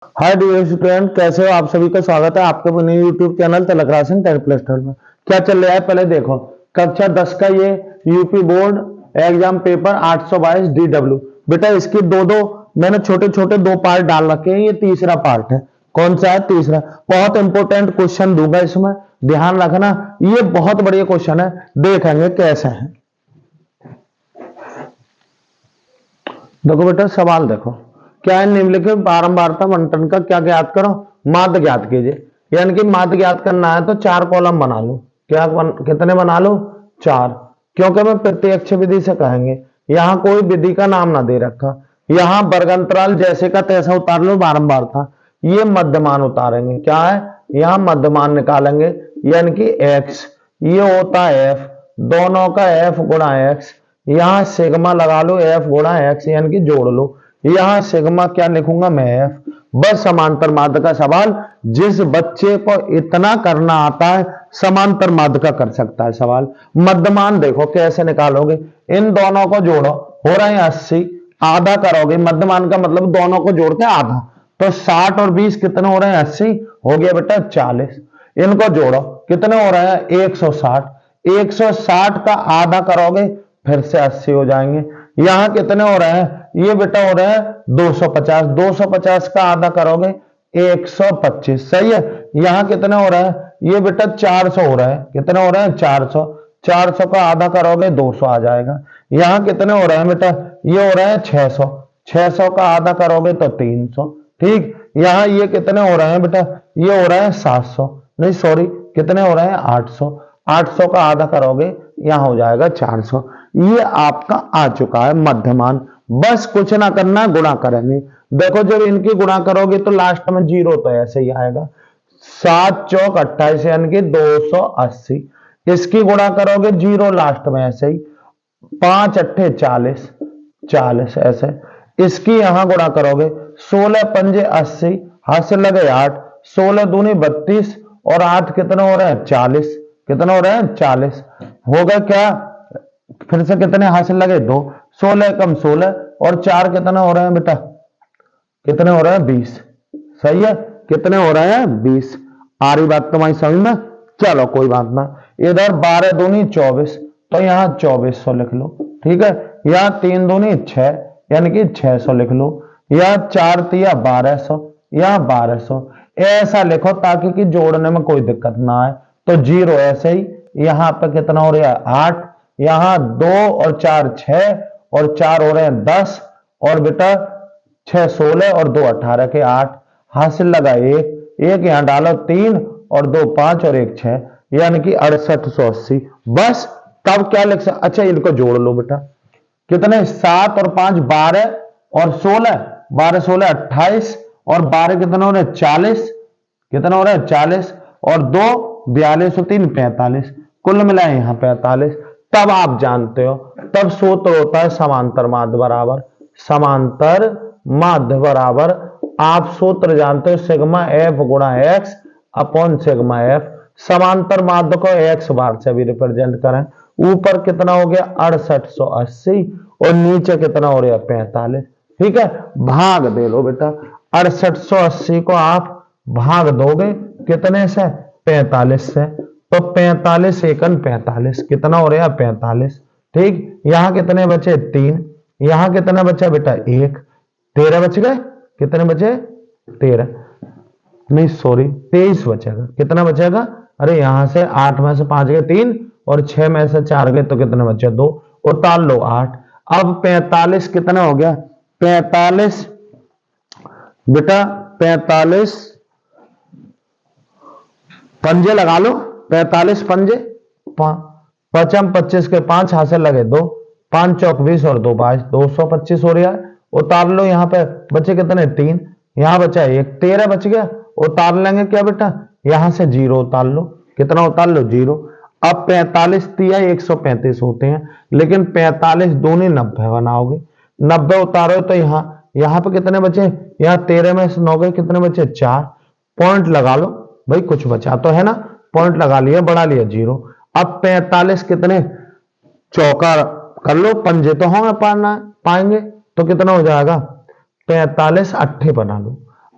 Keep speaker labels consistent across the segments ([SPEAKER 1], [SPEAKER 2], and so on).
[SPEAKER 1] Hi dear student, कैसे हो आप? सभी का स्वागत है आपके अपने यूट्यूब चैनल तिलक राशन 10+12 में। क्या चल रहा है पहले देखो। कक्षा 10 का ये UP board exam paper 822 DW। बेटा इसकी दो दो मैंने छोटे छोटे दो पार्ट डाल रखे हैं, ये तीसरा पार्ट है। कौन सा है? तीसरा। बहुत इंपॉर्टेंट क्वेश्चन दूंगा इसमें, ध्यान रखना। ये बहुत बढ़िया क्वेश्चन है, देखेंगे कैसे है। देखो बेटा सवाल देखो, क्या है? निम्नलिखित बारंबारता बंटन का क्या ज्ञात करो? माध्य ज्ञात कीजिए। यानी कि माध्य ज्ञात करना है तो 4 कॉलम बना लो। कितने बना लो? 4। क्योंकि मैं प्रत्यक्ष विधि से कहेंगे, यहां कोई विधि का नाम ना दे रखा। यहां वर्गंतराल जैसे का तैसा उतार लो बारंबारता। ये मध्यमान उतारेंगे। क्या है? यहां मध्यमान निकालेंगे, यानी कि x। ये होता है f, दोनों का f गुणा x। यहां सिग्मा लगा लो, f गुणा x, यानी कि जोड़ लो। यहां सिग्मा क्या लिखूंगा मैं? f। बस समांतर माध्य का सवाल जिस बच्चे को इतना करना आता है समांतर माध्य का कर सकता है सवाल। मध्यमान देखो कैसे निकालोगे, इन दोनों को जोड़ो, हो रहे हैं 80। आधा करोगे, मध्यमान का मतलब दोनों को जोड़ के आधा। तो 60 और 20 कितने हो रहे हैं? 80। हो गया बेटा 40। इनको जोड़ो, कितने हो रहे हैं? 160। 160 का आधा करोगे फिर से 80 हो जाएंगे। यहां कितने हो रहे हैं? ये बेटा हो रहे हैं 250। 250 का आधा करोगे 125। सही है। यहां कितने हो रहे हैं? ये बेटा 400 हो रहा है। कितने हो रहे हैं? 400। 400 का आधा करोगे 200 आ जाएगा। यहां कितने हो रहे हैं बेटा? ये हो रहे हैं 600। 600 का आधा करोगे तो 300। ठीक। यहां ये कितने हो रहे हैं बेटा? ये हो रहे हैं 700, नहीं सॉरी, कितने हो रहे हैं? 800। 800 का आधा करोगे यहां हो जाएगा 400। ये आपका आ चुका है मध्यमान। बस कुछ ना करना, गुणा करेंगे। देखो जब इनकी गुणा करोगे तो लास्ट में जीरो तो ऐसे ही आएगा। 7 चौक 28, यानी कि 280। इसकी गुणा करोगे जीरो लास्ट में ऐसे ही। 5 अट्ठे 40, 40 ऐसे। इसकी यहां गुणा करोगे 16 पंजे 80, हाथ से लगे 8। 16 दूनी 32 और 8 कितने हो रहे हैं? 40। कितने हो रहे हैं? 40। हो गए क्या? फिर से कितने हासिल लगे? 2। 16 कम 16 और 4 कितने हो रहे हैं बेटा? कितने हो रहे हैं? 20। सही है। कितने हो रहे हैं? 20। आ रही बात तुम्हारी समझ में? चलो कोई बात ना। इधर 12 दूनी 24, तो यहां 2400 लिख लो। ठीक है। यहां 3 दूनी 6, यानी कि 600 लिख लो। यहां 4 तिया 1200, यहां 1200। ऐसा लिखो ताकि कि जोड़ने में कोई दिक्कत ना आए। तो जीरो ऐसे ही। यहां पर कितना हो रहा है? 8। यहां 2 और 4 6 और 4 हो रहे हैं 10। और बेटा 6 16 और 2 18 के 8। हासिल लगा 1। एक यहां डालो 3 और 2 5 और 1 6, यानी कि 6880। बस। तब क्या लिख सकते? अच्छा इनको जोड़ लो बेटा। कितने? 7 और 5 12 और 16। 12 16 28 और 12 कितने हो रहे हैं? 40। कितने हो रहे हैं? 40 और 2 42 और 3 45। कुल मिलाए यहां 45। तब आप जानते हो, तब सूत्र होता है समांतर माध्य बराबर। समांतर माध्य बराबर, आप सूत्र जानते हो, सिग्मा एफ गुणा एक्स अपॉन सिग्मा एफ। समांतर माध्य को एक्स बार से भी रिप्रेजेंट करें। ऊपर कितना हो गया? 6880 और नीचे कितना हो रहा है? 45। ठीक है। भाग दे लो बेटा। 6880 को आप भाग दोगे कितने से? 45 से। तो 45 एकन 45, कितना हो रहा है? 45। ठीक। यहां कितने बचे? 3। यहां कितना बचा बेटा? 1। 13 बच गए। कितने बचे? 13, नहीं सॉरी 23 बचेगा। कितना बचेगा? अरे यहां से 8 में से 5 गए 3 और 6 में से 4 गए तो कितने बचे? 2। उतार लो 8। अब 45 कितना हो गया? 45 बेटा 45 पंजे लगा लो। 45 पंजे, पचम 25 के 5 हासिल लगे 2। 5 चौक 20 और 2 22, 225 हो रहा है। उतार लो। यहां पे बचे कितने? 3। यहां बचा 1, 13 बच गया। उतार लेंगे क्या बेटा? यहां से 0 उतार लो। कितना उतार लो? 0। अब 45 तिया 135 होते हैं, लेकिन 45 दूनी 90 बनाओगे। 90 उतारो तो यहां पे कितने बचे? यहां 13 में से 9 गए, कितने बचे? 4। पॉइंट लगा लो भाई, कुछ बचा तो है ना। पॉइंट लगा लिया, बढ़ा लिया 0। अब 45 कितने चौका कर लो, पंजे तो होंगे पाना पाएंगे, तो कितना हो जाएगा? 45 अट्ठे बना लो।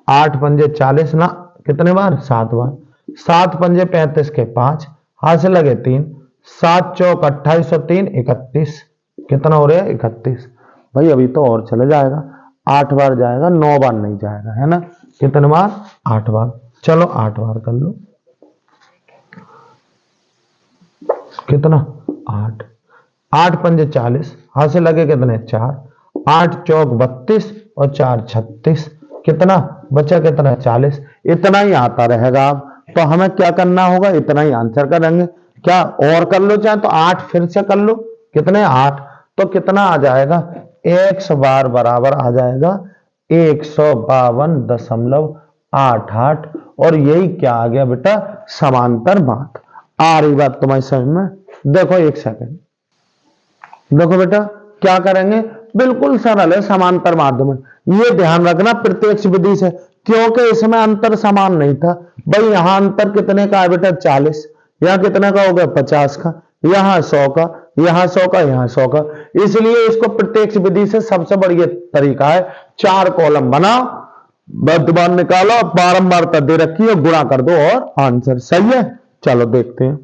[SPEAKER 1] 8 पंजे 40 ना, कितने बार? 7 बार। 7 पंजे 35 के 5, हाथ से लगे 3, 7 चौक 28 और 3 31, कितना हो रहा है? 31। भाई अभी तो और चले जाएगा, 8 बार जाएगा, 9 बार नहीं जाएगा, है ना? कितने बार? 8 बार। चलो 8 बार कर लो, कितना? 8। 8 पंजे 40, हाथ से लगे कितने? 4, 8 चौक 32 और 4 36, कितना बचा? कितना? 40। इतना ही आता रहेगा। अब तो हमें क्या करना होगा? इतना ही आंसर करेंगे। क्या और कर लो चाहे तो 8 फिर से कर लो, कितने? 8। तो कितना आ जाएगा? x बार बराबर आ जाएगा 152.88। और यही क्या आ गया बेटा? समांतर मार्ग। आ रही बात तुम्हारी समझ में? देखो एक सेकंड, देखो बेटा क्या करेंगे, बिल्कुल सरल है समांतर माध्यम। ये ध्यान रखना प्रत्यक्ष विधि से, क्योंकि इसमें अंतर समान नहीं था। भाई यहां अंतर कितने का है बेटा? 40। यहां कितने का हो गया? 50 का। यहां 100 का, यहां 100 का, यहां 100 का। इसलिए इसको प्रत्यक्ष विधि से सबसे बढ़िया तरीका है 4 कॉलम बनाओ, वर्तमान निकालो, बारंबारता दे रखी है, गुणा कर दो और आंसर सही है। चलो देखते हैं।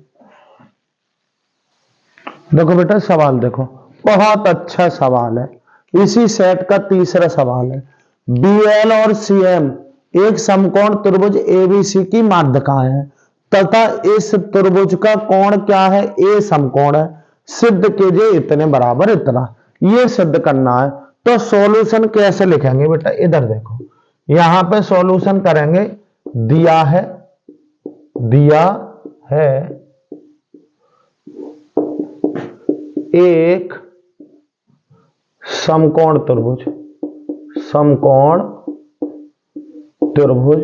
[SPEAKER 1] देखो बेटा सवाल देखो, बहुत अच्छा सवाल है, इसी सेट का तीसरा सवाल है। बीएल और सीएम एक समकोण त्रिभुज एबीसी की माध्यिकाएं है तथा इस त्रिभुज का कोण क्या है? ए समकोण है। सिद्ध कीजिए इतने बराबर इतना। ये सिद्ध करना है तो सॉल्यूशन कैसे लिखेंगे बेटा? इधर देखो, यहां पे सॉल्यूशन करेंगे। दिया है, दिया है एक समकोण त्रिभुज, समकोण त्रिभुज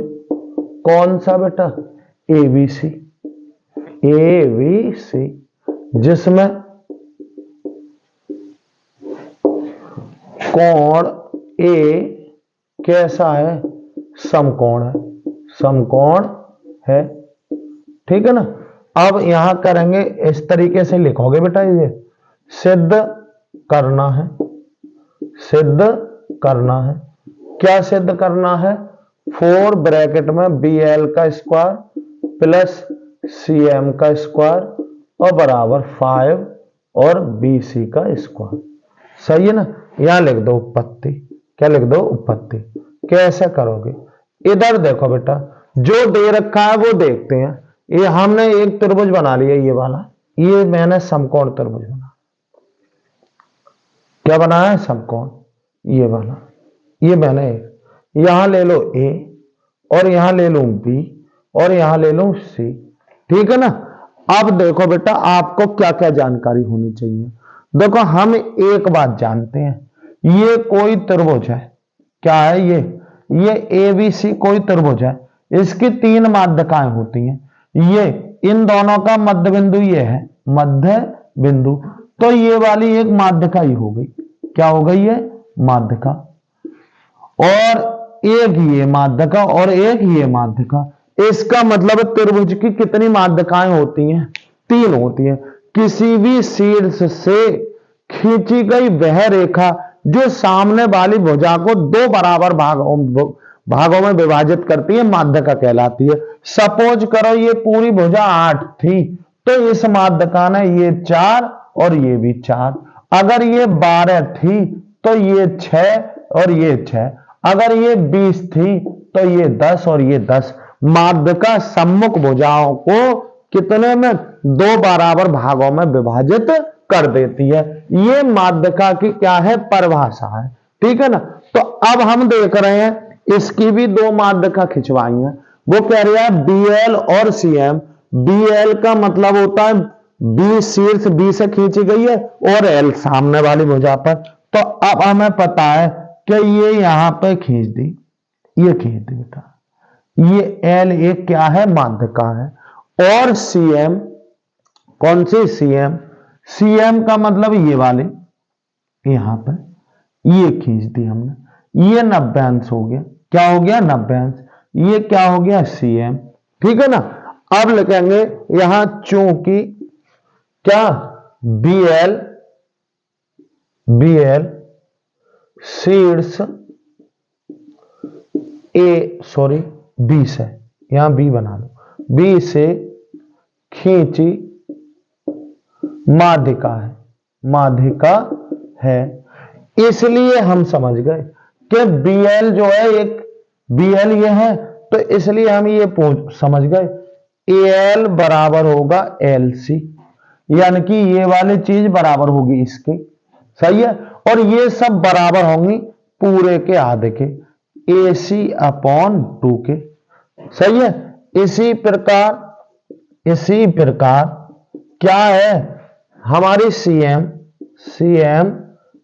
[SPEAKER 1] कौन सा बेटा? एबीसी, एबीसी, जिसमें कोण ए कैसा है? समकोण है, समकोण है, ठीक है ना? अब यहां करेंगे इस तरीके से लिखोगे बेटा, ये सिद्ध करना है, सिद्ध करना है। क्या सिद्ध करना है? 4 ब्रैकेट में बीएल का स्क्वायर प्लस सीएम का स्क्वायर और बराबर 5 और बीसी का स्क्वायर। सही है ना? यहां लिख दो उत्पत्ति। क्या लिख दो? उत्पत्ति। कैसे करोगे? इधर देखो बेटा, जो दे रखा है वो देखते हैं। ये हमने एक त्रिभुज बना लिया, ये वाला, ये मैंने समकोण त्रिभुज बना। क्या बनाया है? समकोण, ये वाला, ये मैंने यहां ले लो ए और यहां ले लूं बी और यहां ले लूं सी, ठीक है ना? अब देखो बेटा आपको क्या क्या जानकारी होनी चाहिए। देखो हम एक बात जानते हैं, ये कोई त्रिभुज है। क्या है ये एबीसी कोई त्रिभुज है। इसकी 3 माध्यिकाएं होती हैं। ये इन दोनों का मध्य बिंदु ये है, मध्य बिंदु। तो ये वाली एक माध्यिका ही हो गई। क्या हो गई? ये माध्यिका। और एक ये माध्यिका और एक ये माध्यिका। इसका मतलब त्रिभुज की कितनी माध्यिकाएं होती हैं? 3 होती हैं। किसी भी शीर्ष से खींची गई वह रेखा जो सामने वाली भुजा को 2 बराबर भागों में विभाजित करती है, माध्यिका कहलाती है। सपोज करो ये पूरी भुजा 8 थी, तो इस माध्यिका ने ये 4 और ये भी 4। अगर ये 12 थी तो ये 6 और ये 6। अगर ये 20 थी तो ये 10 और ये 10। माध्यिका सम्मुख भुजाओं को कितने में? 2 बराबर भागों में विभाजित कर देती है। ये माध्यिका की क्या है? परिभाषा है, ठीक है ना? तो अब हम देख रहे हैं इसकी भी 2 माध्यिका खिंचवाई है। वो कह रहा है बीएल और सीएम। बीएल का मतलब होता है बी शीर्ष बी से खींची गई है और एल सामने वाली भुजा पर। तो अब हमें पता है कि ये यहां पे खींच दी, ये खींच दी बेटा। ये एल एक क्या है? माध्यिका है। और सीएम कौन सी? सीएम, सीएम का मतलब ये वाले यहां पर ये खींच दी हमने। ये 90 अंश हो गया। क्या हो गया? 90 अंश। ये क्या हो गया? सीएम, ठीक है ना? अब लिखेंगे यहां चूंकि क्या? बीएल, बीएल शीर्ष बी से, यहां बी बना लो, बी से खींची माध्यिका है, माध्यिका है। इसलिए हम समझ गए कि बीएल जो है एक बीएल ये है, तो इसलिए हम ये समझ गए एल बराबर होगा एल सी, यानी कि ये वाली चीज बराबर होगी इसके, सही है। और ये सब बराबर होंगी पूरे के आधे के, ए सी अपॉन 2 के, सही है। इसी प्रकार क्या है हमारी सीएम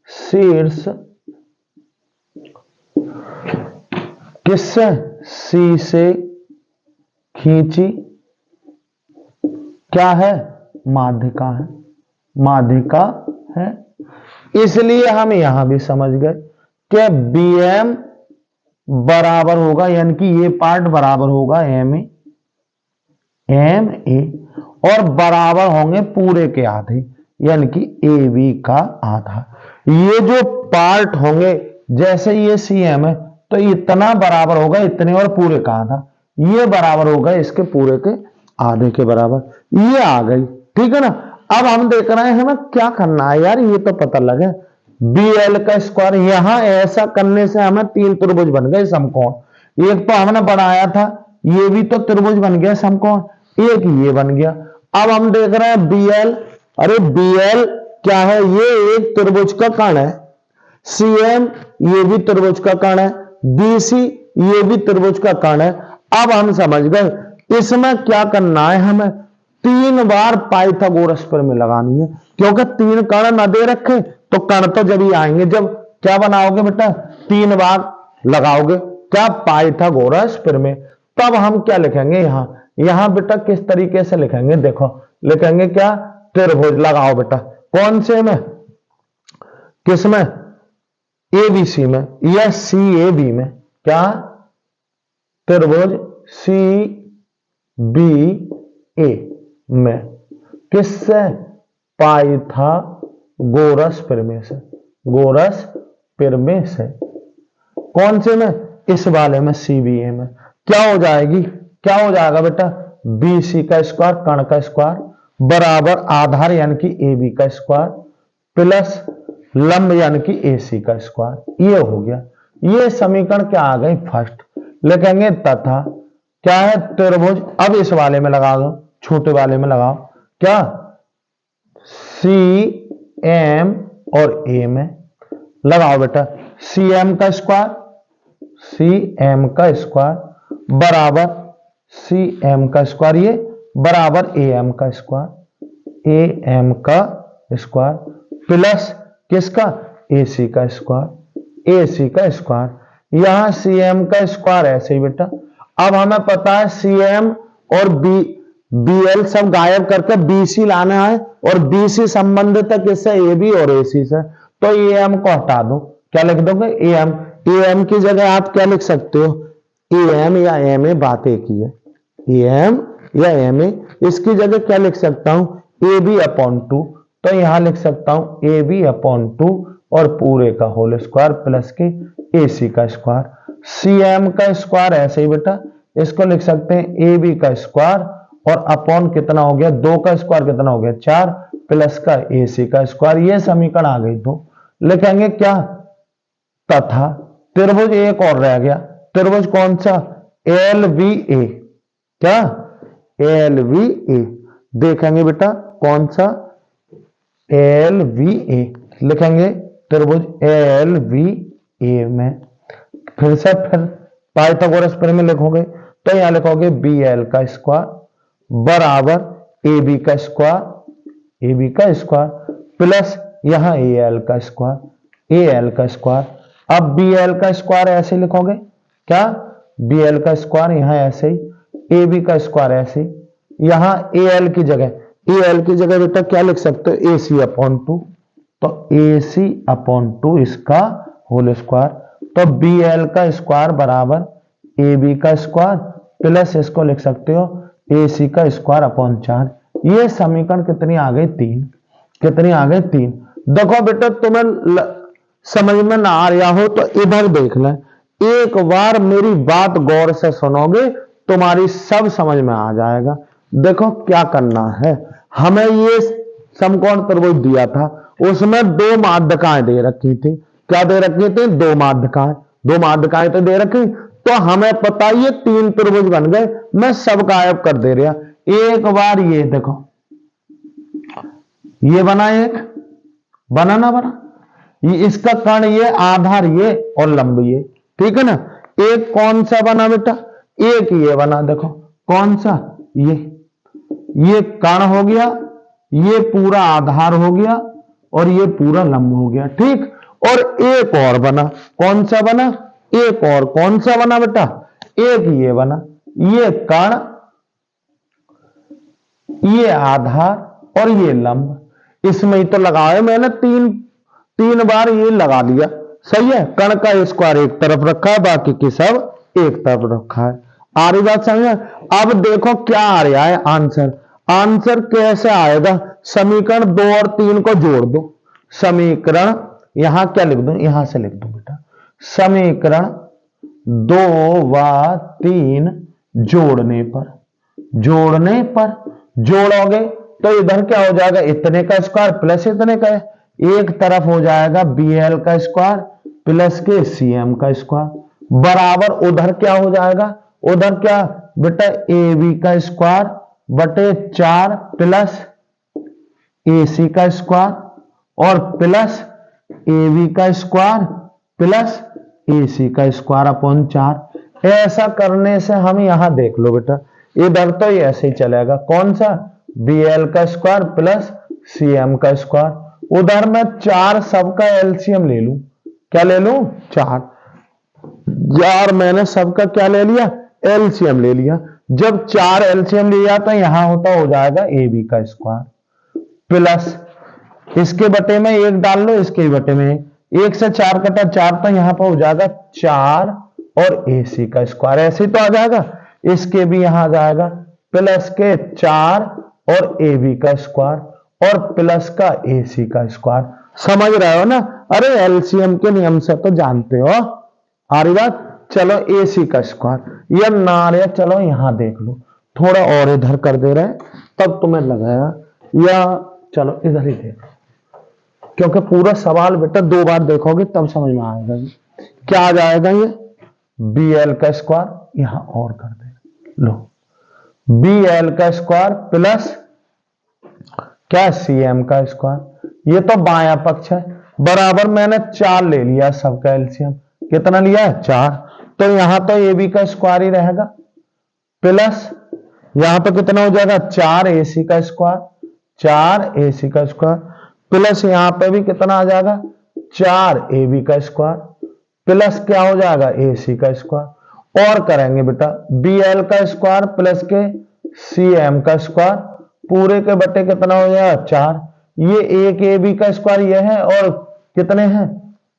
[SPEAKER 1] शीर्ष किससे, सी से खींची क्या है, माध्यिका है, माध्यिका है। इसलिए हम यहां भी समझ गए कि बीएम बराबर होगा, यानी कि ये पार्ट बराबर होगा एम ए और बराबर होंगे पूरे के आधे, यानी कि ए बी का आधा। ये जो पार्ट होंगे, जैसे ये सी एम है तो इतना बराबर होगा इतने और पूरे का आधा, ये बराबर होगा इसके पूरे के आधे के बराबर, ये आ गई, ठीक है ना। अब हम देख रहे हैं हमें क्या करना है यार, ये तो पता लगे बी एल का स्क्वायर, यहां ऐसा करने से हमें 3 त्रिभुज बन गए समकोण। एक तो हमने बनाया था, ये भी तो त्रिभुज बन गया समकोण, एक ये बन गया। अब हम देख रहे हैं बी एल, अरे बी एल क्या है, ये एक त्रिभुज का कण है, सी एम ये भी त्रिभुज का कण है, बी सी ये भी त्रिभुज का कण है। अब हम समझ गए इसमें क्या करना है, हमें 3 बार पाइथागोरस प्रमेय लगानी है, क्योंकि 3 कण न दे रखे तो कण तो जब ही आएंगे जब क्या बनाओगे बेटा, 3 बार लगाओगे क्या, पाइथागोरस प्रमेय। तब हम क्या लिखेंगे यहां बेटा किस तरीके से लिखेंगे, देखो लिखेंगे क्या, त्रिभुज लगाओ बेटा, कौन से में, किसमें, ए बी सी में या सी ए बी में, क्या त्रिभुज सी बी ए में, किससे, पाइथागोरस प्रमेय से, गोरस प्रमेय से। कौन से में, इस वाले में सी बी ए में। क्या हो जाएगी, क्या हो जाएगा बेटा, बी सी का स्क्वायर कण का स्क्वायर बराबर आधार यानी कि ए बी का स्क्वायर प्लस लंब यानी कि ए सी का स्क्वायर, ये हो गया। ये समीकरण क्या आ गई, फर्स्ट। लिखेंगे तथा क्या है, त्रिभुज, अब इस वाले में लगा दो, छोटे वाले में लगाओ, क्या सी एम और ए में लगाओ बेटा, सी एम का स्क्वायर, सी एम का स्क्वायर बराबर सी एम का स्क्वायर, ये बराबर ए एम का स्क्वायर, ए एम का स्क्वायर प्लस किसका, ए सी का स्क्वायर, ए सी का स्क्वायर। यहां सी एम का स्क्वायर ऐसे ही बेटा। अब हमें पता है सी एम और बी एल सब गायब करके बी सी लाना है, और बी सी संबंधित है किससे, ए बी और ए सी से, तो ए एम को हटा दो, क्या लिख दोगे, ए एम। ए एम की जगह आप क्या लिख सकते हो, ए एम या एम ए, बात एक ही है, ए एम या एम ए। इसकी जगह क्या लिख सकता हूं, ए बी अपॉन 2, तो यहां लिख सकता हूं ए बी अपॉन 2 और पूरे का होल स्क्वायर प्लस के ए सी का स्क्वायर। सी एम का स्क्वायर ऐसे ही बेटा, इसको लिख सकते हैं ए बी का स्क्वायर और अपॉन कितना हो गया, 2 का स्क्वायर कितना हो गया 4 प्लस का ए सी का स्क्वायर। ये समीकरण आ गई। तो लिखेंगे क्या, तथा त्रिभुज एक और रह गया, त्रिभुज कौन सा, एल वी ए, क्या एल वी ए, देखेंगे बेटा कौन सा, एल वी ए, लिखेंगे त्रिभुज एल वी ए में। फिर से पाइथागोरस प्रमेय लिखोगे तो यहां लिखोगे बी एल का स्क्वायर बराबर ए बी का स्क्वायर, ए बी का स्क्वायर प्लस यहां ए एल का स्क्वायर, ए एल का स्क्वायर। अब बी एल का स्क्वायर ऐसे लिखोगे, क्या बी एल का स्क्वायर यहां ऐसे ही, ए बी का स्क्वायर ऐसे ही, यहां ए एल की जगह, ए एल की जगह बेटा क्या लिख सकते हो, ए सी अपॉन 2, तो ए सी अपॉन 2 इसका होल स्क्वायर। तो बी एल का स्क्वायर बराबर ए बी का स्क्वायर प्लस इसको लिख सकते हो ए सी का स्क्वायर अपॉन 4। ये समीकरण कितनी आ गई, 3। कितनी आ गई, 3। देखो बेटा तुम्हें समझ में ना आ रहा हो तो इधर देख लें, एक बार मेरी बात गौर से सुनोगे तुम्हारी सब समझ में आ जाएगा। देखो क्या करना है, हमें ये समकोण त्रिभुज दिया था, उसमें दो माध्यिकाएं दे रखी थी। क्या दे रखी थी? दो माध्यिकाएं। दो माध्यिकाएं तो दे रखी, तो हमें पता ये तीन त्रिभुज बन गए। मैं सब गायब कर दे रहा। एक बार ये देखो, ये बना, एक बना ना बना, ये इसका कर्ण ये, आधार ये और लंब ये, ठीक है ना। एक कौन सा बना बेटा? एक ये बना, देखो कौन सा, ये कर्ण हो गया, ये पूरा आधार हो गया और ये पूरा लंब हो गया, ठीक। और एक और बना, कौन सा बना? एक और कौन सा बना बेटा? एक ये बना, ये कर्ण, ये आधार और ये लंब। इसमें ही तो लगाए मैंने तीन बार ये लगा दिया, सही है। कर्ण का स्क्वायर एक तरफ रखा है, बाकी की सब एक तरफ रखा है। आ रही बात समझ में? अब देखो क्या आ रहा है आंसर। आंसर कैसे आएगा? समीकरण 2 और 3 को जोड़ दो। समीकरण, यहां क्या लिख दूं? यहां से लिख दो बेटा, समीकरण 2 व 3 जोड़ने पर जोड़ोगे तो इधर क्या हो जाएगा? इतने का स्क्वायर प्लस इतने का है। एक तरफ हो जाएगा BL का स्क्वायर प्लस के CM का स्क्वायर बराबर, उधर क्या हो जाएगा? उधर क्या बेटा? AB का स्क्वायर बटे 4 प्लस AC का स्क्वायर और प्लस AB का स्क्वायर प्लस AC का स्क्वायर अपॉन 4। ऐसा करने से हम यहां देख लो बेटा, इधर तो ये ऐसे ही चलेगा। कौन सा? BL का स्क्वायर प्लस CM का स्क्वायर। उधर मैं 4 सबका LCM ले लूं। क्या ले लूं? 4 यार, मैंने सबका क्या ले लिया? LCM ले लिया। जब 4 LCM लिया तो यहां होता हो जाएगा AB का स्क्वायर प्लस, इसके बटे में एक डाल लो, इसके बटे में एक से 4 कटा 4, तो यहां पर हो जाएगा 4 और AC का स्क्वायर, ऐसे तो आ जाएगा। इसके भी यहां आ जाएगा प्लस के 4 और AB का स्क्वायर और प्लस का AC का स्क्वायर। समझ रहे हो ना? अरे LCM के नियम से तो जानते हो। आ रही बात? चलो AC का स्क्वायर या ना, चलो यहां देख लो, थोड़ा और इधर कर दे रहे तब तुम्हें लगाया, या चलो इधर ही देखो, क्योंकि पूरा सवाल बेटा 2 बार देखोगे तब समझ में आएगा। क्या आ जाएगा? ये BL का स्क्वायर यहां और कर दे लो, BL का स्क्वायर प्लस क्या? CM का स्क्वायर। ये तो बायां पक्ष है, बराबर मैंने 4 ले लिया सबका LCM। कितना लिया है? 4। तो यहां तो AB का स्क्वायर ही रहेगा प्लस यहां पर कितना हो जाएगा? 4 AC का स्क्वायर, 4 AC का स्क्वायर प्लस यहां पे भी कितना आ जाएगा? 4 AB का स्क्वायर प्लस क्या हो जाएगा? AC का स्क्वायर। और करेंगे बेटा BL का स्क्वायर प्लस के CM का स्क्वायर, पूरे के बटे कितना हो जाएगा? 4। ये एक AB का स्क्वायर ये है और कितने हैं?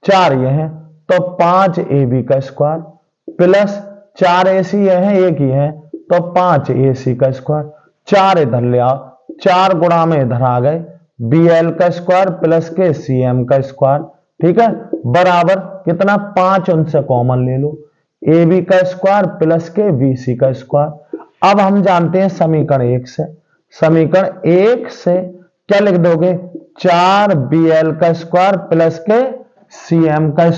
[SPEAKER 1] 4 ये हैं, तो 5 AB का स्क्वायर प्लस 4 AC ये है, एक ही है, तो 5 AC का स्क्वायर। 4 इधर ले आओ, 4 गुणा में इधर आ गए, BL का स्क्वायर प्लस के CM का स्क्वायर, ठीक है, बराबर कितना? 5 उनसे कॉमन ले लो, AB का स्क्वायर प्लस के BC का स्क्वायर। अब हम जानते हैं समीकरण 1 से, समीकरण 1 से क्या लिख दोगे? 4 BL का स्क्वायर प्लस के CM का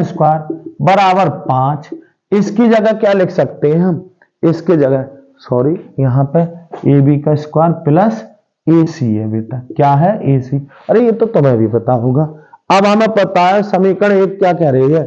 [SPEAKER 1] स्क्वायर बराबर 5। इसकी जगह क्या लिख सकते हैं हम? इसकी जगह सॉरी, यहां पे AB का स्क्वायर प्लस AC है बेटा। क्या है? AC। अरे ये तो तुम्हें भी पता होगा। अब हमें पता है समीकरण 1 क्या कह रही है?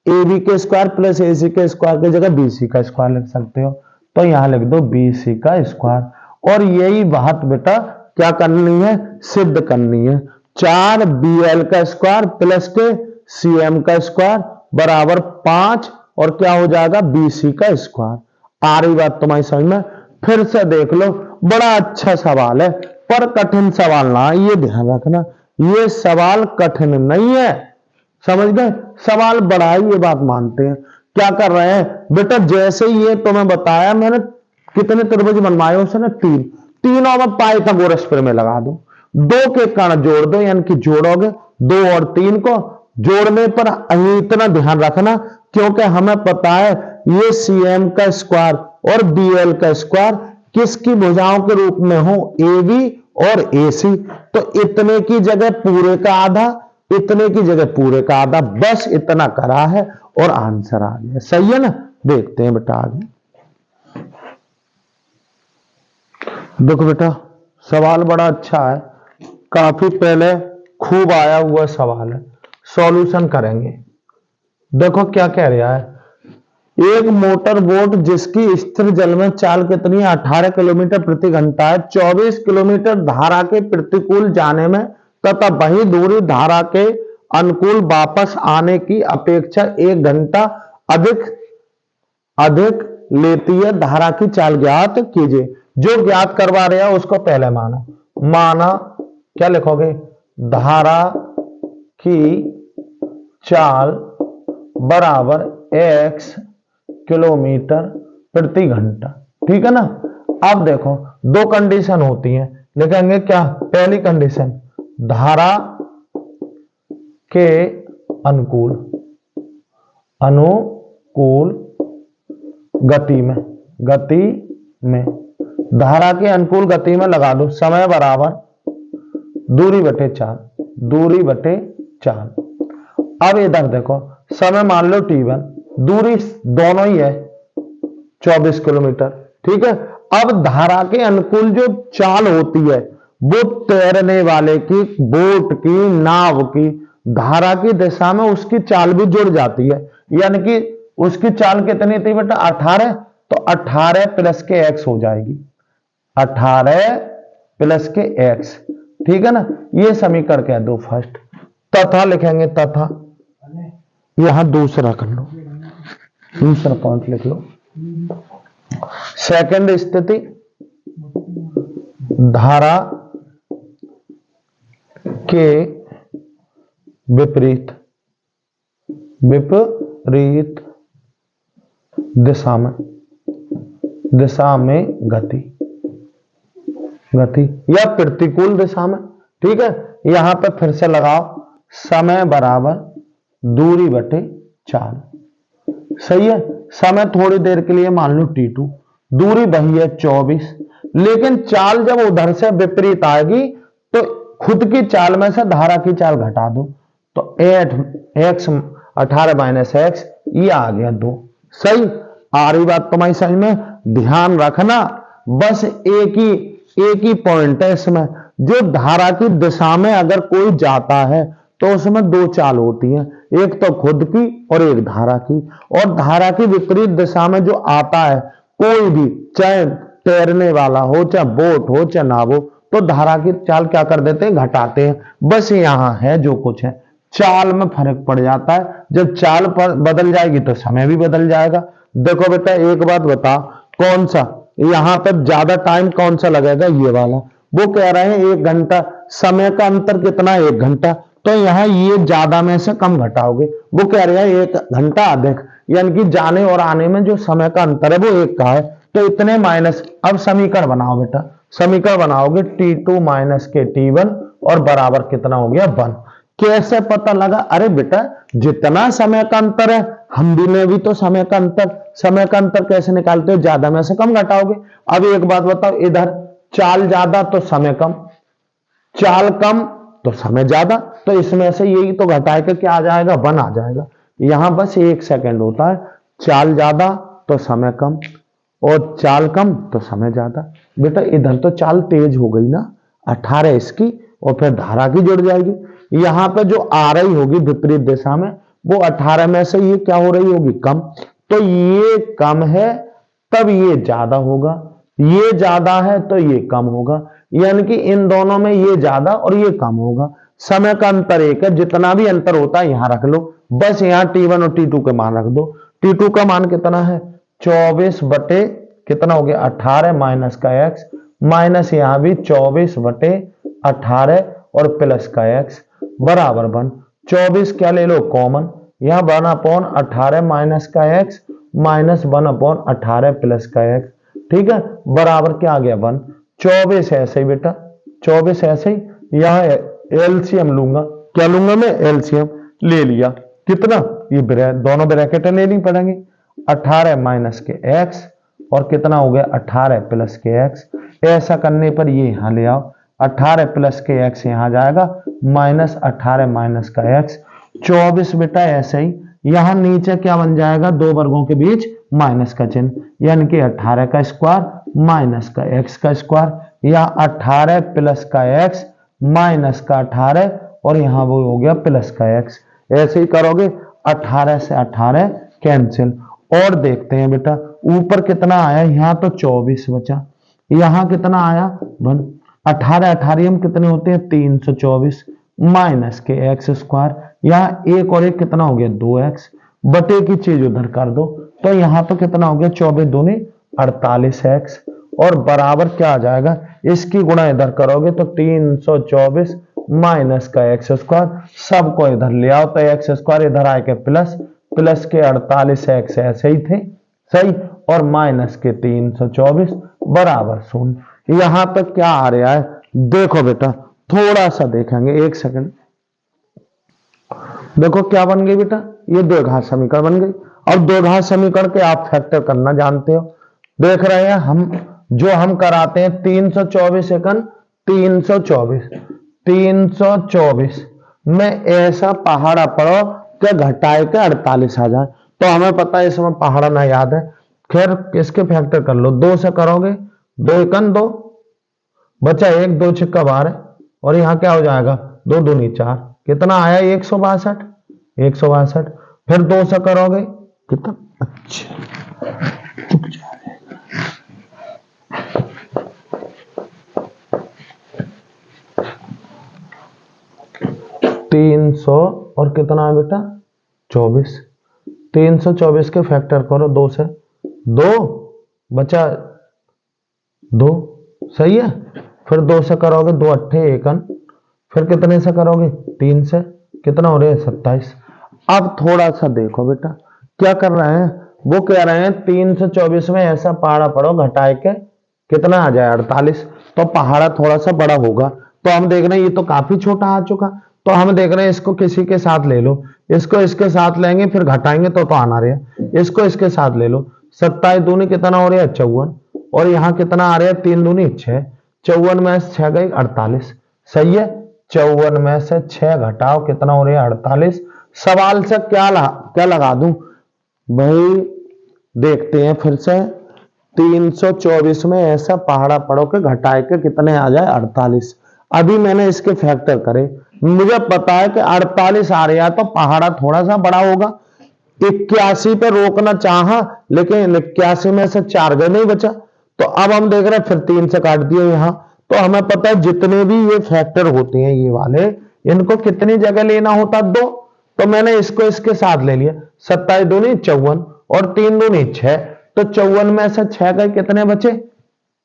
[SPEAKER 1] AB के स्क्वायर प्लस AC के स्क्वायर की जगह BC का स्क्वायर लिख सकते हो, तो यहां लिख दो BC का स्क्वायर। और यही बात बेटा क्या करनी है? सिद्ध करनी है। 4 BL का स्क्वायर प्लस के CM का स्क्वायर बराबर 5 और क्या हो जाएगा? BC का स्क्वायर। आ रही बात तुम्हारी समझ में? फिर से देख लो, बड़ा अच्छा सवाल है पर कठिन सवाल ना, ये ध्यान रखना, ये सवाल कठिन नहीं है, समझ गए? सवाल बड़ा है, ये बात मानते हैं। क्या कर रहे हैं बेटा? जैसे ही ये तुम्हें बताया मैंने, कितने त्रिभुज बनवाए उसने? 3। तीनों में पाइथागोरस प्रमेय लगा दो, 2 के कर्ण जोड़ दो, यानी कि जोड़ोगे 2 और 3 को जोड़ने पर इतना ध्यान रखना, क्योंकि हमें पता है ये CM का स्क्वायर और BL का स्क्वायर किसकी भुजाओं के रूप में हो, AB और AC। तो इतने की जगह पूरे का आधा, इतने की जगह पूरे का आधा, बस इतना करा है और आंसर आ गया। सही है ना। देखते हैं बेटा आगे। देखो बेटा सवाल बड़ा अच्छा है, काफी पहले खूब आया हुआ सवाल है, सॉल्यूशन करेंगे। देखो क्या कह रहा है, एक मोटर बोट जिसकी स्थिर जल में चाल कितनी है, 18 किलोमीटर प्रति घंटा है, 24 किलोमीटर धारा के प्रतिकूल जाने में तथा वही दूरी धारा के अनुकूल वापस आने की अपेक्षा 1 घंटा अधिक अधिक लेती है, धारा की चाल ज्ञात कीजिए। जो ज्ञात करवा रहे हैं उसको पहले माना क्या लिखोगे, धारा की चाल बराबर x किलोमीटर प्रति घंटा। ठीक है ना। अब देखो दो कंडीशन होती हैं, लिखेंगे क्या, पहली कंडीशन धारा के अनुकूल गति में धारा के अनुकूल गति में लगा दो, समय बराबर दूरी बटे चाल। अब इधर देखो समय मान लो t1, दूरी दोनों ही है 24 किलोमीटर। ठीक है। अब धारा के अनुकूल जो चाल होती है वो तैरने वाले की, बोट की, नाव की धारा की दिशा में उसकी चाल भी जुड़ जाती है, यानी कि उसकी चाल कितनी थी बेटा 18, तो 18 प्लस के x हो जाएगी, 18 प्लस के x। ठीक है ना। ये समीकरण कह दो फर्स्ट, तथा लिखेंगे, तथा यहां दूसरा कर लो, दूसरा पॉइंट लिख लो। सेकंड स्थिति धारा के विपरीत दिशा में गति या प्रतिकूल दिशा में। ठीक है। यहां पे फिर से लगाओ, समय बराबर दूरी बटे चाल। सही है। समय थोड़ी देर के लिए मान लो t2, दूरी वही है 24, लेकिन चाल जब उधर से विपरीत आएगी तो खुद की चाल में से धारा की चाल घटा दो, तो 8x 18 माइनस x, ये आ गया 2। सही आ रही बात तुम्हारी समझ में, ध्यान रखना। बस एक ही पॉइंट है इसमें, जो धारा की दिशा में अगर कोई जाता है तो उसमें दो चाल होती हैं, एक तो खुद की और एक धारा की। और धारा की विपरीत दिशा में जो आता है कोई भी, चाहे तैरने वाला हो, चाहे बोट हो, चाहे नाव हो, तो धारा की चाल क्या कर देते हैं, घटाते हैं। बस यहां है जो कुछ है, चाल में फर्क पड़ जाता है। जब चाल पर बदल जाएगी तो समय भी बदल जाएगा। देखो बेटा एक बात बताओ, कौन सा यहां पर ज्यादा टाइम कौन सा लगेगा, ये वाला। वो कह रहे हैं 1 घंटा, समय का अंतर कितना है 1 घंटा, तो यहां ये ज्यादा में से कम घटाओगे। वो कह रहे हैं 1 घंटा अधिक, यानी कि जाने और आने में जो समय का अंतर है वो 1 का है, तो इतने माइनस। अब समीकरण बनाओ बेटा, समीकरण बनाओगे t2 माइनस के t1 और बराबर कितना हो गया 1। कैसे पता लगा, अरे बेटा जितना समय का अंतर है हम भी में भी तो समय का अंतर कैसे निकालते हो, ज्यादा में से कम घटाओगे। अब एक बात बताओ, इधर चाल ज्यादा तो समय कम, चाल कम तो समय ज्यादा, तो इसमें से यही तो घटाए के क्या आ जाएगा, 1 आ जाएगा। यहां बस 1 सेकंड होता है, चाल ज्यादा तो समय कम और चाल कम तो समय ज्यादा। बेटा इधर तो चाल तेज हो गई ना, 18 इसकी और फिर धारा की जुड़ जाएगी। यहां पे जो आ रही होगी विपरीत दिशा में वो 18 में से ये क्या हो रही होगी, कम, तो ये कम है तब ये ज्यादा होगा, ये ज्यादा है तो ये कम होगा, यानी कि इन दोनों में ये ज्यादा और ये कम होगा। समय का अंतर 1 है, जितना भी अंतर होता है यहां रख लो, बस यहां t1 और t2 के मान रख दो। t2 का मान कितना है 24 बटे कितना हो गया 18 माइनस का x, माइनस यहां भी 24 बटे 18 और प्लस का x बराबर 1। 24 क्या ले लो कॉमन, यहां 1/18 माइनस का x माइनस 1/18 प्लस का x। ठीक है, बराबर क्या आ गया 1। 24 ऐसे ही बेटा, 24 ऐसे ही, यहां एलसीएम लूंगा, क्या लूंगा मैं एलसीएम, ले लिया। कितना, ये दोनों ब्रैकेटें लेनी पड़ेंगी। 18 माइनस के एक्स और कितना हो गया 18 प्लस के एक्स। ऐसा करने पर ये यहां ले आओ, 18 प्लस के एक्स यहां जाएगा, माइनस 18 माइनस का एक्स 24 बेटा। ऐसे ही यहां नीचे क्या बन जाएगा, दो वर्गों के बीच माइनस का चिन्ह, यानी कि 18 का स्क्वायर माइनस का एक्स का स्क्वायर, या 18 प्लस का एक्स माइनस का 18 और यहां वो हो गया प्लस का एक्स। ऐसे ही करोगे, 18 से 18 कैंसिल। और देखते हैं बेटा ऊपर कितना आया, यहां तो 24 बचा, यहां कितना आया 18 18 कितने होते हैं 324 माइनस के एक्स स्क्वायर, यहां एक और एक कितना हो गया 2x, बटे की चीज उधर कर दो तो यहां तो कितना हो गया 24 दूनी 48x, और बराबर क्या आ जाएगा, इसकी गुणा इधर करोगे तो 324 माइनस का एक्स स्क्वायर, सबको इधर ले आओ तो एक्स स्क्वायर इधर आए के प्लस, प्लस के 48x ऐसे ही थे सही, और माइनस के 324 बराबर 0। यहां तक क्या आ रहा है देखो बेटा, थोड़ा सा देखेंगे, एक सेकंड। देखो क्या बन गई बेटा, ये द्विघात समीकरण बन गई। और द्विघात समीकरण के आप फैक्टर करना जानते हो, देख रहे हैं हम, जो हम कराते हैं 324 एकन 324 में ऐसा पहाड़ा पड़ो कि घटाए के 48 आ जाए, तो हमें पता है इसमें पहाड़ा ना याद है, खैर इसके फैक्टर कर लो, 2 से करोगे 2 एकन 2 बचा 1, 2 छिक्का 12 और यहां क्या हो जाएगा 2 दूनी 4, कितना आया 162, फिर 2 से करोगे कितना, अच्छा 300 और कितना है बेटा 24, 324 के फैक्टर करो 2 से, 2 बचा 2 सही है, फिर 2 से करोगे 2 अट्ठे एकन, फिर कितने से करोगे 3 से, कितना हो रहा है 27। अब थोड़ा सा देखो बेटा क्या कर रहे हैं, वो कह रहे हैं 324 में ऐसा पहाड़ा पड़ो घटाए के कितना आ जाए 48, तो पहाड़ा थोड़ा सा बड़ा होगा, तो हम देख रहे हैं ये तो काफी छोटा आ चुका, तो हम देख रहे हैं इसको किसी के साथ ले लो, इसको इसके साथ लेंगे फिर घटाएंगे तो आना रहा, इसको इसके साथ ले लो, 27 दूनी कितना हो रहा है 54, और यहाँ कितना आ रहा है 3 दूनी 6, 54 में से 6 गई 48 सही है, 54 में से 6 घटाओ कितना हो रहा है 48। सवाल से क्या लगा दूं भाई, देखते हैं फिर से, 324 में ऐसा पहाड़ा पड़ो के घटाए के कितने आ जाए 48। अभी मैंने इसके फैक्टर करे, मुझे पता है कि 48 आ रहा है तो पहाड़ा थोड़ा सा बड़ा होगा, 81 पे रोकना चाहा लेकिन 81 में से 4 गए नहीं बचा, तो अब हम देख रहे हैं फिर 3 से काट दिए यहां, तो हमें पता है जितने भी ये फैक्टर होते हैं ये वाले, इनको कितनी जगह लेना होता 2, तो मैंने इसको इसके साथ ले लिया, 27 दूनी 54 और 3 दूनी 6, तो 54 में से 6 गए कितने बचे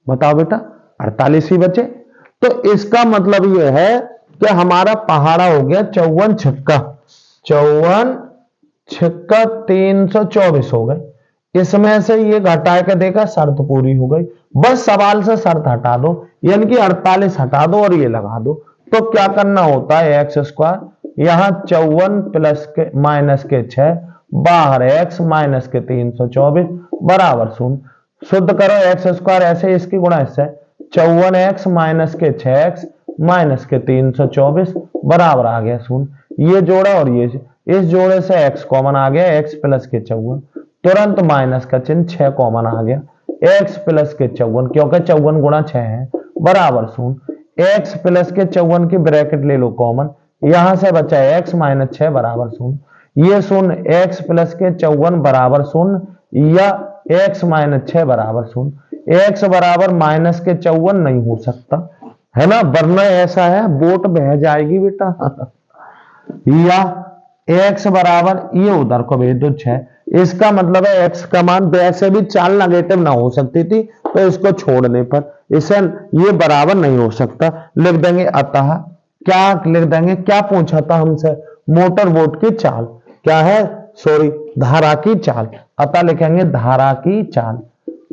[SPEAKER 1] बताओ बेटा 48 ही बचे, तो इसका मतलब यह है कि हमारा पहाड़ा हो गया 54 छक्का 324 हो गए, इसमें से ये घटा के देखा शर्त पूरी हो गई, बस सवाल से शर्त हटा दो यानी कि 48 हटा दो और ये लगा दो, तो क्या करना होता है एक्स स्क्वायर, यहां 54 प्लस के माइनस के 6 बाहर एक्स माइनस के 324 बराबर 0, शुद्ध करो एक्स स्क्वायर ऐसे इसकी गुणा इससे, 54x माइनस के 6x माइनस के 324 बराबर आ गया 0, ये जोड़ा और ये इस जोड़े से x कॉमन आ गया, x प्लस के 54 तुरंत माइनस का चिन्ह 6 कॉमन आ गया, x प्लस के 54 क्योंकि 54 गुणा 6 है बराबर 0, x प्लस के 54 की ब्रैकेट ले लो कॉमन, यहां से बचा x माइनस 6 बराबर 0, ये 0 x प्लस के 54 बराबर 0 या x माइनस 6 बराबर 0, x बराबर माइनस के 54 नहीं हो सकता है ना, वरना ऐसा है वोट बह जाएगी बेटा या x बराबर ये उधर को भेज दो 6, इसका मतलब है x का मान वैसे भी चाल नेगेटिव ना हो सकती थी, तो इसको छोड़ने पर इसे ये बराबर नहीं हो सकता, लिख देंगे अतः, क्या लिख देंगे, क्या पूछा था हमसे, मोटर बोट की चाल, क्या है सॉरी धारा की चाल, अतः लिखेंगे धारा की चाल,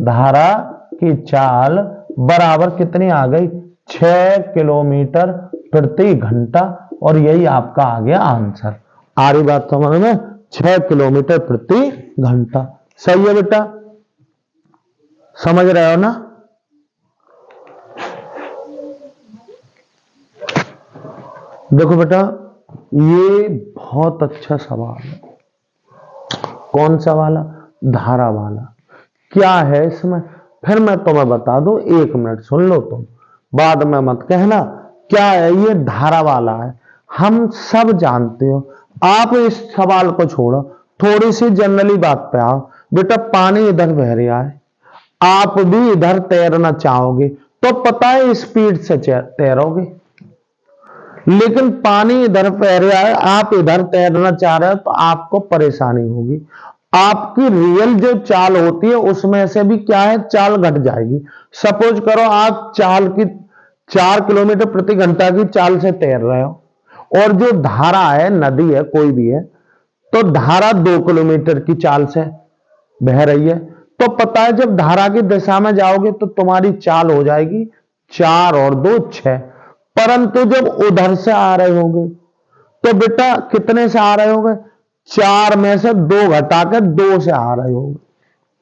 [SPEAKER 1] धारा की चाल बराबर कितनी आ गई 6 किलोमीटर प्रति घंटा, और यही आपका आ गया आंसर। आ रही बात समझ में? 6 किलोमीटर प्रति घंटा। सही है बेटा, समझ रहे हो ना? देखो बेटा, ये बहुत अच्छा सवाल है। कौन सा वाला? धारा वाला। क्या है इसमें, फिर मैं तुम्हें बता दूं, 1 मिनट सुन लो तुम, बाद में मत कहना। क्या है ये? धारा वाला है। हम सब जानते हो। आप इस सवाल को छोड़ो, थोड़ी सी जनरली बात पे आओ। बेटा, पानी इधर बह रहा है, आप भी इधर तैरना चाहोगे तो पता है स्पीड से तैरोगे, लेकिन पानी इधर बह रहा है, आप इधर तैरना चाह रहे हो तो आपको परेशानी होगी। आपकी रियल जो चाल होती है उसमें से भी क्या है, चाल घट जाएगी। सपोज करो आप 4 किलोमीटर प्रति घंटा की चाल से तैर रहे हो, और जो धारा है, नदी है, कोई भी है, तो धारा 2 किलोमीटर की चाल से बह रही है, तो पता है जब धारा की दिशा में जाओगे तो तुम्हारी चाल हो जाएगी 4 और 2 6। परंतु जब उधर से आ रहे होगे तो बेटा कितने से आ रहे होगे? 4 में से 2 घटा कर 2 से आ रहे होगे।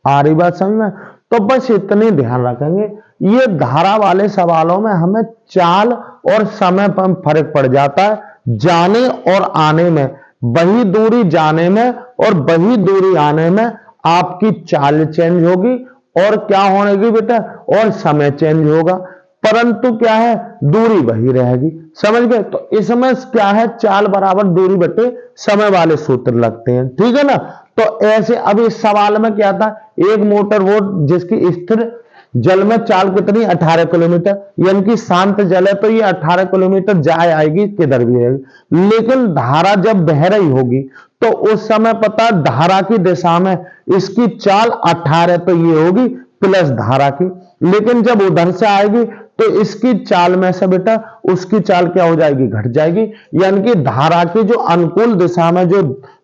[SPEAKER 1] आ रही बात समझ में? तो बस इतने ध्यान रखेंगे। ये धारा वाले सवालों में हमें चाल और समय पर फर्क पड़ जाता है, जाने और आने में। वही दूरी जाने में और वही दूरी आने में आपकी चाल चेंज होगी, और क्या होगी बेटा? और समय चेंज होगा, परंतु क्या है, दूरी वही रहेगी। समझ गए? तो इसमें क्या है, चाल बराबर दूरी बटे समय वाले सूत्र लगते हैं। ठीक है ना? तो ऐसे अब इस सवाल में क्या था, एक मोटर बोट जिसकी स्थिर जल में चाल कितनी? 18 किलोमीटर, यानी कि शांत जल है तो ये 18 किलोमीटर जाए आएगी, किधर भी रहेगी। लेकिन धारा जब बह रही होगी तो उस समय पता, धारा की दिशा में इसकी चाल 18 तो ये होगी प्लस धारा की, लेकिन जब उधर से आएगी तो इसकी चाल में से बेटा उसकी चाल क्या हो जाएगी? घट जाएगी। यानी कि धारा की जो अनुकूल दिशा में जो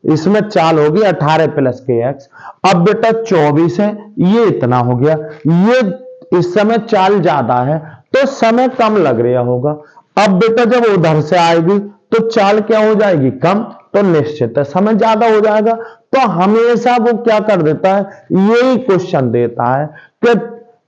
[SPEAKER 1] इसमें चाल होगी 18 प्लस के एक्स। अब बेटा 24 है, ये इतना हो गया, ये इस समय चाल ज्यादा है तो समय कम लग रहा होगा। अब बेटा जब उधर से आएगी तो चाल क्या हो जाएगी? कम, तो निश्चित है समय ज्यादा हो जाएगा। तो हमेशा वो क्या कर देता है, यही क्वेश्चन देता है कि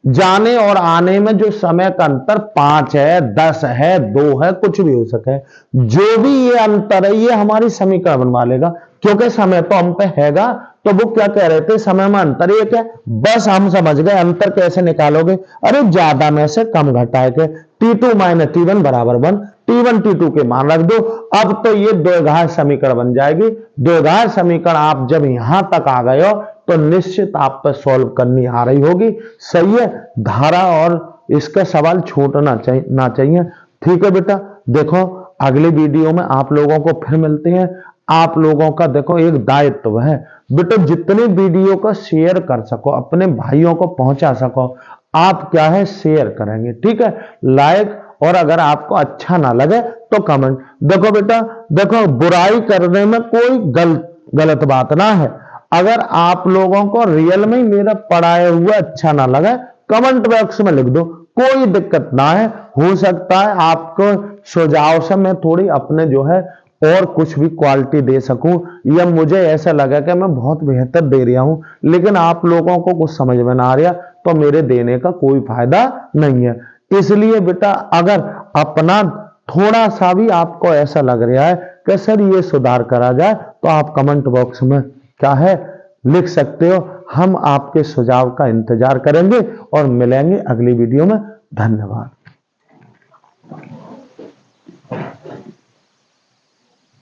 [SPEAKER 1] जाने और आने में जो समय का अंतर 5 है, 10 है, 2 है, कुछ भी हो सके, जो भी ये अंतर है ये हमारी समीकरण बनवा लेगा, क्योंकि समय तो हम पे हैगा। तो वो क्या कह रहे थे, समय में अंतर एक है, बस हम समझ गए। अंतर कैसे निकालोगे? अरे ज्यादा में से कम घटाए के, T2 माइनस T1 बराबर 1, T1 T2 के मान रख दो। अब तो ये द्विघात समीकरण बन जाएगी। द्विघात समीकरण आप जब यहां तक आ गए हो तो निश्चित आप पर सॉल्व करनी आ रही होगी। सही है? धारा और इसका सवाल छूटना चाहिए। ठीक है बेटा, देखो अगली वीडियो में आप लोगों को फिर मिलते हैं। आप लोगों का देखो एक दायित्व है बेटा, जितने वीडियो को शेयर कर सको, अपने भाइयों को पहुंचा सको, आप क्या है शेयर करेंगे। ठीक है? लाइक, और अगर आपको अच्छा ना लगे तो कमेंट। देखो बेटा, देखो बुराई करने में कोई गलत बात ना है। अगर आप लोगों को रियल में मेरा पढ़ाया हुआ अच्छा ना लगे, कमेंट बॉक्स में लिख दो, कोई दिक्कत ना है। हो सकता है आपको सुझाव से मैं थोड़ी अपने जो है और कुछ भी क्वालिटी दे सकूं, या मुझे ऐसा लगा कि मैं बहुत बेहतर दे रहा हूं, लेकिन आप लोगों को कुछ समझ में ना आ रहा तो मेरे देने का कोई फायदा नहीं है। इसलिए बेटा अगर अपना थोड़ा सा भी आपको ऐसा लग रहा है कि सर ये सुधार करा जाए, तो आप कमेंट बॉक्स में क्या है लिख सकते हो। हम आपके सुझाव का इंतजार करेंगे और मिलेंगे अगली वीडियो में। धन्यवाद।